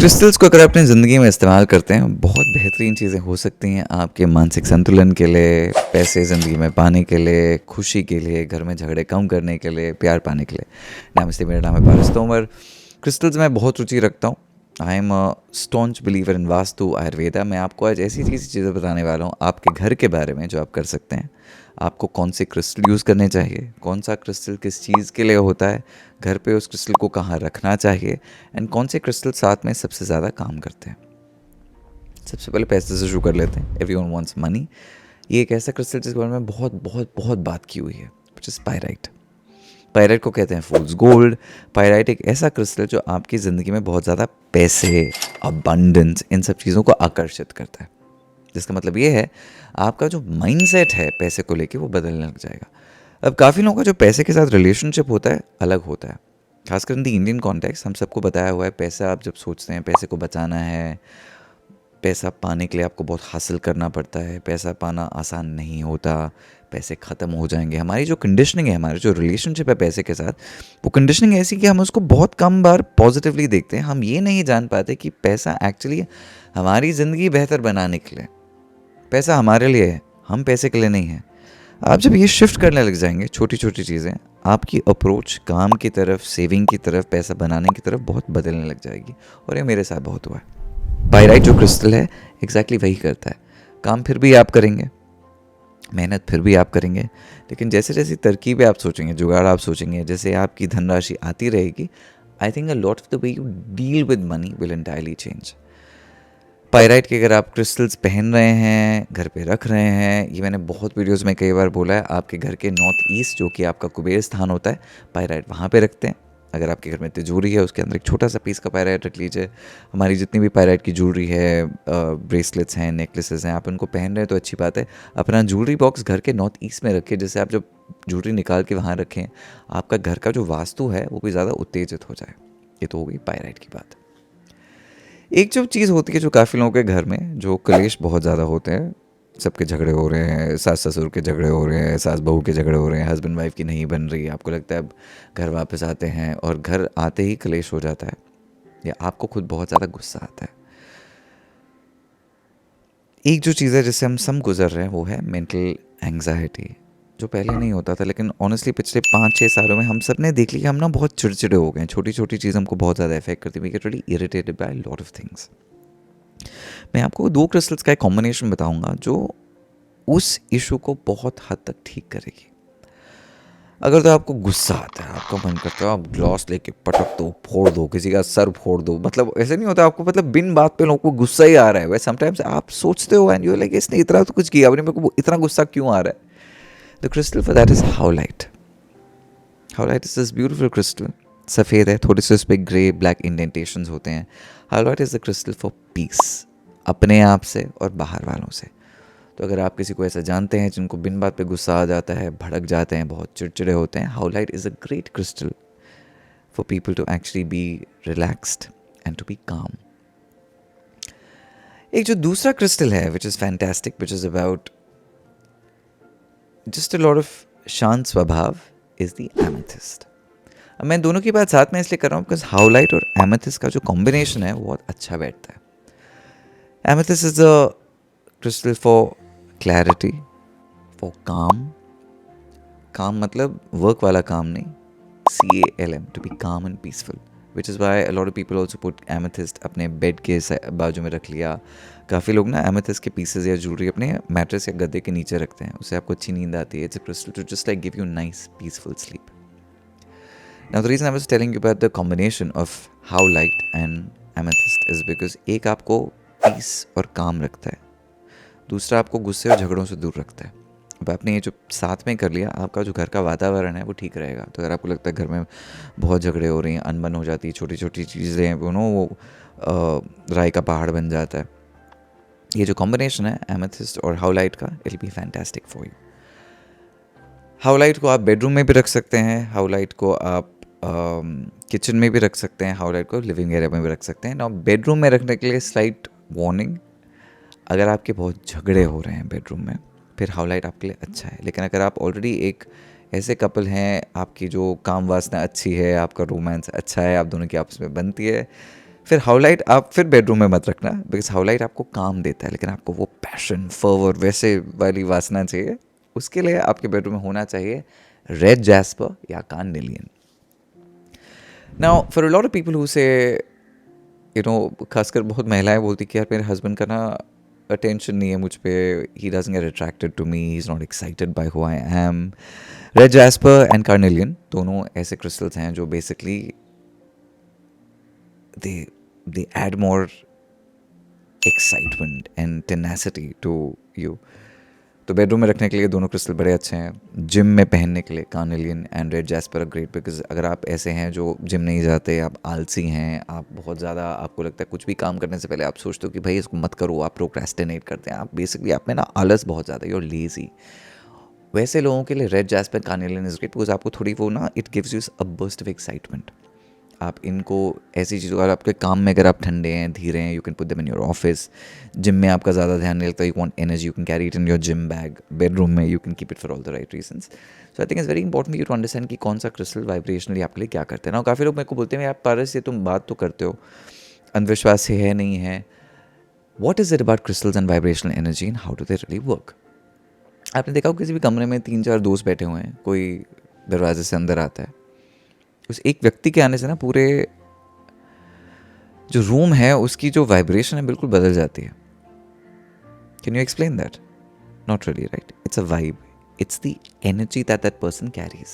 Crystals को अगर अपनी ज़िंदगी में इस्तेमाल करते हैं, बहुत बेहतरीन चीज़ें हो सकती हैं आपके मानसिक संतुलन के लिए, पैसे ज़िंदगी में पाने के लिए, खुशी के लिए, घर में झगड़े कम करने के लिए, प्यार पाने के लिए। नमस्ते, मेरा नाम है पारस तोमर। क्रिस्टल्स में बहुत रुचि रखता हूँ। आई am a staunch believer in vastu Ayurveda. मैं आपको आज ऐसी चीज़ें बताने वाला हूँ आपके घर के बारे में जो आप कर सकते हैं। आपको कौन से क्रिस्टल यूज़ करने चाहिए, कौन सा क्रिस्टल किस चीज़ के लिए होता है, घर पे उस क्रिस्टल को कहाँ रखना चाहिए, एंड कौन से क्रिस्टल साथ में सबसे ज़्यादा काम करते हैं। सबसे पहले पैसे से शुरू कर लेते हैं। Everyone wants money. ये एक ऐसा क्रिस्टल जिसके बारे में बहुत बहुत बहुत बात की हुई है, विच इज़ पायराइट। पायराइट को कहते हैं फूल्स गोल्ड। पायराइट एक ऐसा क्रिस्टल जो आपकी ज़िंदगी में बहुत ज़्यादा पैसे, अबंडेंस, इन सब चीज़ों को आकर्षित करता है। जिसका मतलब ये है आपका जो माइंडसेट है पैसे को लेके वो बदलने लग जाएगा। अब काफ़ी लोगों का जो पैसे के साथ रिलेशनशिप होता है अलग होता है, खासकर इन द इंडियन कॉन्टेक्स्ट। हम सबको बताया हुआ है पैसा, आप जब सोचते हैं पैसे को बचाना है, पैसा पाने के लिए आपको बहुत हासिल करना पड़ता है, पैसा पाना आसान नहीं होता, पैसे ख़त्म हो जाएंगे। हमारी जो कंडीशनिंग है, हमारी जो रिलेशनशिप है पैसे के साथ, वो कंडीशनिंग ऐसी कि हम उसको बहुत कम बार पॉजिटिवली देखते हैं। हम ये नहीं जान पाते कि पैसा एक्चुअली हमारी ज़िंदगी बेहतर बनाने के लिए, पैसा हमारे लिए है, हम पैसे के लिए नहीं है। आप जब ये शिफ्ट करने लग जाएंगे, छोटी छोटी चीज़ें, आपकी अप्रोच काम की तरफ, सेविंग की तरफ, पैसा बनाने की तरफ बहुत बदलने लग जाएगी। और ये मेरे साथ बहुत हुआ है। पायराइट जो क्रिस्टल है एग्जैक्टली वही करता है। काम फिर भी आप करेंगे, मेहनत फिर भी आप करेंगे, लेकिन जैसे जैसी तरकीबें आप सोचेंगे, जुगाड़ आप सोचेंगे, जैसे आपकी धनराशि आती रहेगी, आई think a lot of the way you deal with money will entirely change. Pyrite के अगर आप क्रिस्टल्स पहन रहे हैं, घर पे रख रहे हैं, ये मैंने बहुत वीडियोस में कई बार बोला है, आपके घर के नॉर्थ ईस्ट जो कि आपका कुबेर स्थान होता है, पायराइट वहाँ पे रखते हैं। अगर आपके घर में तिजोरी है, उसके अंदर एक छोटा सा पीस का पायराइट रख लीजिए। हमारी जितनी भी पायराइट की ज्वेलरी है, ब्रेसलेट्स हैं, नेकलेसेस हैं, आप उनको पहन रहे हैं तो अच्छी बात है। अपना ज्वेलरी बॉक्स घर के नॉर्थ ईस्ट में रखें, जैसे आप जब ज्वेलरी निकाल के वहाँ रखें, आपका घर का जो वास्तु है वो भी ज़्यादा उत्तेजित हो जाए। ये तो हो गई पायराइट की बात। एक जो चीज़ होती है जो काफ़ी लोगों के घर में, जो कलेश बहुत ज़्यादा होते हैं, सबके झगड़े हो रहे हैं, सास ससुर के झगड़े हो रहे हैं, सास बहू के झगड़े हो रहे हैं, हस्बैंड वाइफ की नहीं बन रही, आपको लगता है अब घर वापस आते हैं और घर आते ही कलेश हो जाता है, या आपको खुद बहुत ज़्यादा गुस्सा आता है। एक जो चीज़ है जिससे हम सब गुजर रहे हैं वो है मेंटल एंग्जाइटी, जो पहले नहीं होता था, लेकिन ऑनेस्टली पिछले 5-6 सालों में हम सब ने देख लिया कि हम ना बहुत चिड़चिड़े हो गए हैं। छोटी छोटी चीज़ हमको बहुत ज़्यादा इफेक्ट करती है। We get really irritated by lot of things. मैं आपको 2 क्रिस्टल्स का एक कॉम्बिनेशन बताऊंगा जो उस इशू को बहुत हद तक ठीक करेगी। अगर तो आपको गुस्सा आता है, आपका मन करता है आप ग्लास लेके पटक दो, फोड़ दो, किसी का सर फोड़ दो, मतलब ऐसे नहीं होता आपको, मतलब बिन बात पे लोगों को गुस्सा ही आ रहा है। वैसे समटाइम्स आप सोचते हो एंड यू लाइक इसने इतना तो कुछ किया, अपने मेरे को इतना गुस्सा क्यों आ रहा है। The crystal for that is howlite. Howlite is this beautiful crystal. सफ़ेद है, थोड़े से उस पर ग्रे ब्लैक इंडेंटेशंस होते हैं। Howlite is the crystal for peace, अपने आप से और बाहर वालों से। तो अगर आप किसी को ऐसा जानते हैं जिनको बिन बात पे गुस्सा आ जाता है, भड़क जाते हैं, बहुत चिड़चिड़े होते हैं, howlite is a great crystal for people to actually be relaxed and to be calm. एक जो दूसरा क्रिस्टल है which is fantastic, which is about just a lot of शांत स्वभाव, इज़ द एमेथिस्ट। अब मैं दोनों की बात साथ में इसलिए कर रहा हूँ बिकॉज हाउलाइट और एमेथिस्ट का जो कॉम्बिनेशन है वो बहुत अच्छा बैठता है। Amethyst is a crystal for clarity, for काम। काम मतलब वर्क वाला काम नहीं, CALM, टू बी काम and peaceful, which is why a lot of people also put amethyst अपने बेड के बाजू में रख लिया। काफ़ी लोग ना एमेथिस्ट के पीसेज या ज्वेलरी अपने मैट्रेस या गद्दे के नीचे रखते हैं, उससे आपको अच्छी नींद आती है। It's a crystal to just like give you nice peaceful sleep. Now the reason I was telling you about the combination of howlite and amethyst is because एक आपको पीस और काम रखता है, दूसरा आपको गुस्से और झगड़ों से दूर रखता है। अब आपने ये जो साथ में कर लिया, आपका जो घर का वातावरण है वो ठीक रहेगा। तो अगर आपको लगता है घर में बहुत झगड़े हो रही हैं, अनबन हो जाती है, छोटी छोटी चीज़ें हैं वो राय का पहाड़ बन जाता है, ये जो कॉम्बिनेशन है एमेथिस्ट और हाउलाइट का, it will be fantastic for you. Howlite को आप बेडरूम में भी रख सकते हैं, हाउलाइट को आप किचन में भी रख सकते हैं, हाउलाइट को लिविंग एरिया में भी रख सकते हैं। ना बेडरूम में रखने के लिए स्लाइट वार्निंग, अगर आपके बहुत झगड़े हो रहे हैं बेडरूम में, फिर हाउलाइट आपके लिए अच्छा है। लेकिन अगर आप ऑलरेडी एक ऐसे कपल हैं, आपकी जो काम वासना अच्छी है, आपका रोमांस अच्छा है, आप दोनों की आपस में बनती है, फिर हाउलाइट आप फिर बेडरूम में मत रखना, बिकॉज हाउलाइट आपको काम देता है, लेकिन आपको वो पैशन फर्वर वैसे वाली वासना चाहिए, उसके लिए आपके बेडरूम में होना चाहिए रेड जैस्पर या carnelian. Now for a lot of people who से, यू नो, खासकर बहुत महिलाएं बोलती कि यार मेरे हस्बैंड का ना अटेंशन नहीं है मुझ पे, he doesn't get attracted to me, he is not excited by who I am. Red jasper and carnelian दोनों ऐसे क्रिस्टल्स हैं जो basically they add more excitement and tenacity to you. तो बेडरूम में रखने के लिए दोनों क्रिस्टल बड़े अच्छे हैं. जिम में पहनने के लिए carnelian and red jasper are great, because अगर आप ऐसे हैं जो जिम नहीं जाते, आप आलसी हैं, आप बहुत ज़्यादा, आपको लगता है कुछ भी काम करने से पहले आप सोचते हो कि भाई इसको मत करो, आप प्रोक्रेस्टिनेट करते हैं, आप बेसिकली आप में ना आलस बहुत ज़्यादा है, यू आर लेजी. वैसे लोगों के लिए red jasper carnelian is great, because आपको थोड़ी वो ना, it gives you a burst of excitement. आप इनको ऐसी चीज़ों, अगर आपके काम में अगर आप ठंडे हैं, धीरे हैं, you can put them in your office. Gym में आपका ज़्यादा ध्यान नहीं लगता, you want energy, you can carry it in your gym bag. Bedroom में you can keep it for all the right reasons. So I think it's very important you to understand कि कौन सा क्रिस्टल वाइब्रेशनली आपके लिए क्या करते हैं ना. काफ़ी लोग मेरे को बोलते हैं यार पारस, ये तुम बात तो करते हो, अंधविश्वास से है नहीं है. What is it about crystals and vibrational energy and how do they really work? आपने देखा हो किसी भी कमरे में 3-4 दोस्त बैठे हुए हैं, कोई दरवाजे से अंदर आता है, उस एक व्यक्ति के आने से ना पूरे जो रूम है उसकी जो वाइब्रेशन है बिल्कुल बदल जाती है. Can you explain that? Not really, right? It's a vibe, it's the energy that that person carries.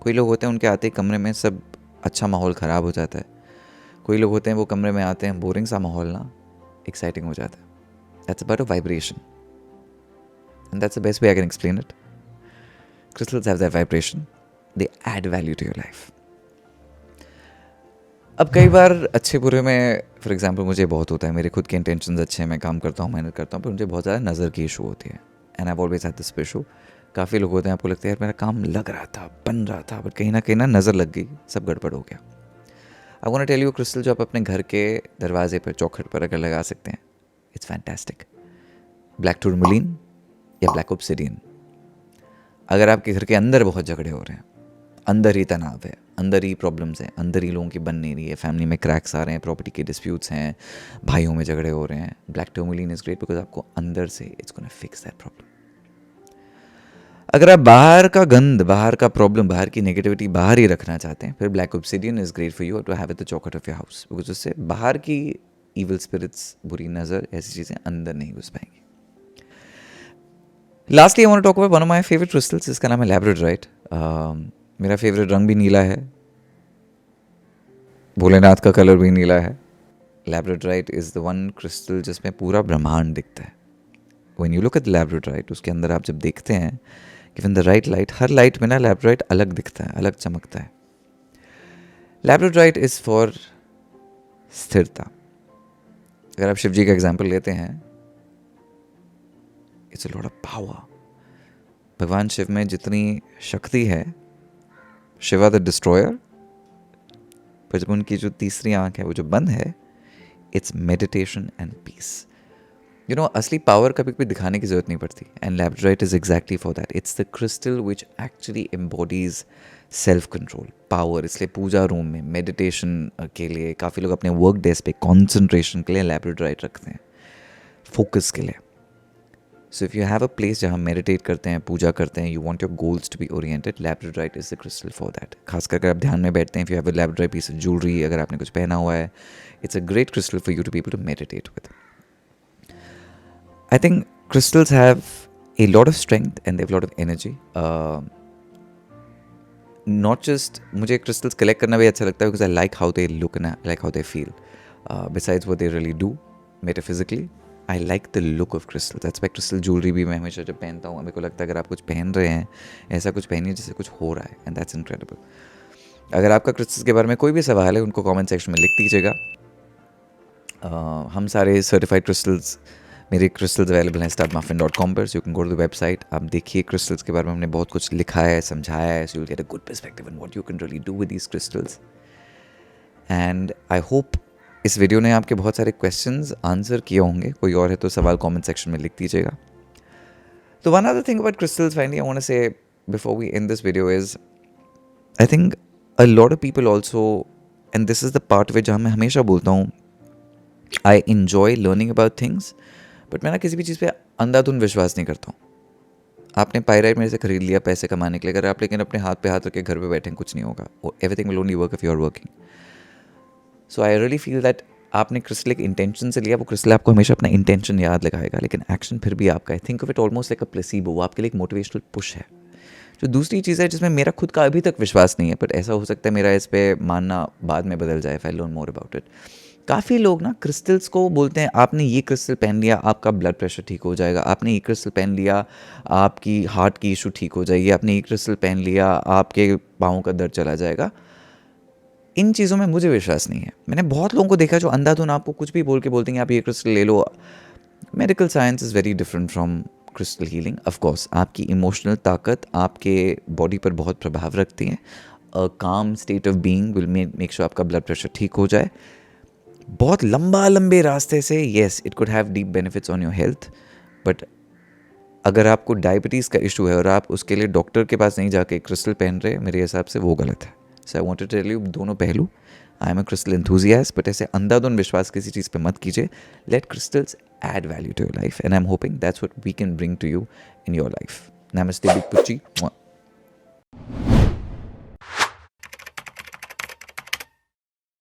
कोई लोग होते हैं उनके आते ही कमरे में सब अच्छा माहौल ख़राब हो जाता है. कोई लोग होते हैं वो कमरे में आते हैं, बोरिंग सा माहौल ना एक्साइटिंग हो जाता है. That's about a vibration, and that's the best way I can explain it. Crystals have that vibration, they add value to your life. अब कई बार अच्छे बुरे में, फॉर एग्जांपल मुझे बहुत होता है, मेरे खुद के इंटेंशंस अच्छे हैं, मैं काम करता हूँ, मेहनत करता हूँ, पर मुझे बहुत ज़्यादा नज़र की इशू होती है. And I always had this issue. काफ़ी लोग होते हैं आपको लगता है यार मेरा काम लग रहा था, बन रहा था, बट कहीं ना नज़र लग गई, सब गड़बड़ हो गया. I want to tell you crystal जो आप अपने घर के दरवाजे पर, चौखट पर अगर लगा सकते हैं, इट्स फैंटास्टिक. ब्लैक टूरमलिन या ब्लैक ऑब्सिडियन. अगर आपके घर के अंदर बहुत झगड़े हो रहे हैं, अंदर ही तनाव है, अंदर ही प्रॉब्लम्स हैं, अंदर ही लोगों की बन नहीं रही है, फैमिली में क्रैक्स आ रहे हैं, प्रॉपर्टी के डिस्प्यूट्स हैं, भाइयों में झगड़े हो रहे हैं, black tourmaline is great because आपको अंदर से it's gonna fix that problem. अगर आप बाहर का गंद, बाहर का प्रॉब्लम, बाहर की नेगेटिविटी बाहर ही रखना चाहते हैं, फिर black obsidian is great for you to have at the चौखट ऑफ योर हाउस, बिकॉज उससे बाहर की इविल स्पिरिट्स, बुरी नज़र, ऐसी चीज़ें अंदर नहीं घुस पाएंगी. Lastly I want to talk about one of my favourite crystals, जिसका नाम है लैब्राडोराइट. मेरा फेवरेट रंग भी नीला है, भोलेनाथ का कलर भी नीला है. Labradorite is the one crystal जिसमें पूरा ब्रह्मांड दिखता है. When you look at labradorite, उसके अंदर आप जब देखते हैं, given the right light, her light में ना लैब्राडोराइट अलग दिखता है, अलग चमकता है. लैब्राडोराइट इज़ फॉर स्थिरता. अगर आप शिव जी का एग्जाम्पल लेते हैं, it's a lot of power. भगवान शिव में जितनी शक्ति है, शिवा द डिस्ट्रॉयर, पर जब उनकी जो तीसरी आंख है वो जो बंद है, it's meditation and peace. You know, असली पावर कभी कभी दिखाने की जरूरत नहीं पड़ती, and labradorite is exactly for that. It's the crystal which actually embodies self control, power. इसलिए पूजा रूम में मेडिटेशन के लिए काफ़ी लोग अपने वर्क डेज पे कॉन्सेंट्रेशन के लिए लैब्राडोराइट रखते हैं, फोकस के लिए. So if you have a place जहाँ मेडिटेट करते हैं, पूजा करते हैं, you want your goals to be oriented, labradorite is the crystal for that. खासकर अगर आप ध्यान में बैठते हैं, if you have a labradorite piece of jewellery, अगर आपने कुछ पहना हुआ है, it's a great crystal for you to be able to meditate with. I think crystals have a lot of strength and they have a lot of energy. Not just, मुझे crystals collect करना भी अच्छा लगता है because I like how they look and I like how they feel. Besides what they really do metaphysically, I like the look of crystals. That's why crystal jewelry भी मैं हमेशा जब पहनता हूँ, मेरे को लगता है अगर आप कुछ पहन रहे हैं, ऐसा कुछ पहनिए जिससे कुछ हो रहा है, and that's incredible. अगर आपका crystals के बारे में कोई भी सवाल है, उनको comment section में लिख दीजिएगा. हम सारे certified crystals, मेरे क्रिस्टल्स अवेलेबल हैं studmuffin.com पर, so you can go to the website. आप देखिए क्रिस्टल्स के बारे में हमने बहुत कुछ लिखा है, समझाया है, so you will get a good perspective on what you can really do with these crystals. And I hope इस वीडियो ने आपके बहुत सारे क्वेश्चंस आंसर किए होंगे. कोई और है तो सवाल कमेंट सेक्शन में लिख दीजिएगा. तो one other thing about crystals finally I want to say before we end this video is, I think a lot of people also and this is the part way जहाँ मैं हमेशा बोलता हूँ I enjoy learning about things, but मैं ना किसी भी चीज़ पे अंधाधुंध विश्वास नहीं करता हूँ। आपने पायराइट मेरे से खरीद लिया पैसे कमाने के लिए, अगर आप लेकिन अपने हाथ पे हाथ रख के घर पे बैठे कुछ नहीं होगा, everything will only work if you are working. So I really feel that आपने क्रिस्टल एक इंटेंशन से लिया, वो क्रिस्टल आपको हमेशा अपना इंटेंशन याद लगाएगा, लेकिन एक्शन फिर भी आपका है। Think of it almost like a placebo, वो आपके लिए एक मोटिवेशनल पुश है। जो दूसरी चीज़ है जिसमें मेरा खुद का अभी तक विश्वास नहीं है, बट ऐसा हो सकता है मेरा इस पर मानना बाद में बदल जाए, if I learn more about it. काफ़ी लोग ना क्रिस्टल्स को बोलते हैं, आपने ये क्रिस्टल पहन लिया आपका ब्लड प्रेशर ठीक हो जाएगा, आपने ये क्रिस्टल पहन लिया आपकी हार्ट की इशू ठीक हो जाएगी, आपने ये क्रिस्टल पहन लिया आपके पाँव का दर्द चला जाएगा। इन चीज़ों में मुझे विश्वास नहीं है। मैंने बहुत लोगों को देखा जो अंधाधुन आपको कुछ भी बोल के बोलते हैं आप ये क्रिस्टल ले लो। Medical science is very different from crystal healing. Of course आपकी इमोशनल ताकत आपके बॉडी पर बहुत प्रभाव रखती है। अ काम state of being will make sure आपका ब्लड प्रेशर ठीक हो जाए। बहुत लंबे रास्ते से yes it could have deep benefits on your health, but अगर आपको डायबिटीज़ का इशू है और आप उसके लिए डॉक्टर के पास नहीं जाके क्रिस्टल पहन रहे, मेरे हिसाब से वो गलत है। So I want to tell you दोनों पहलू। I am a crystal enthusiast, but ऐसे अंधाधुंध विश्वास किसी चीज़ पे मत कीजिए। Let crystals add value to your life, and I'm hoping that's what we can bring to you in your life. Namaste, Big Pucci.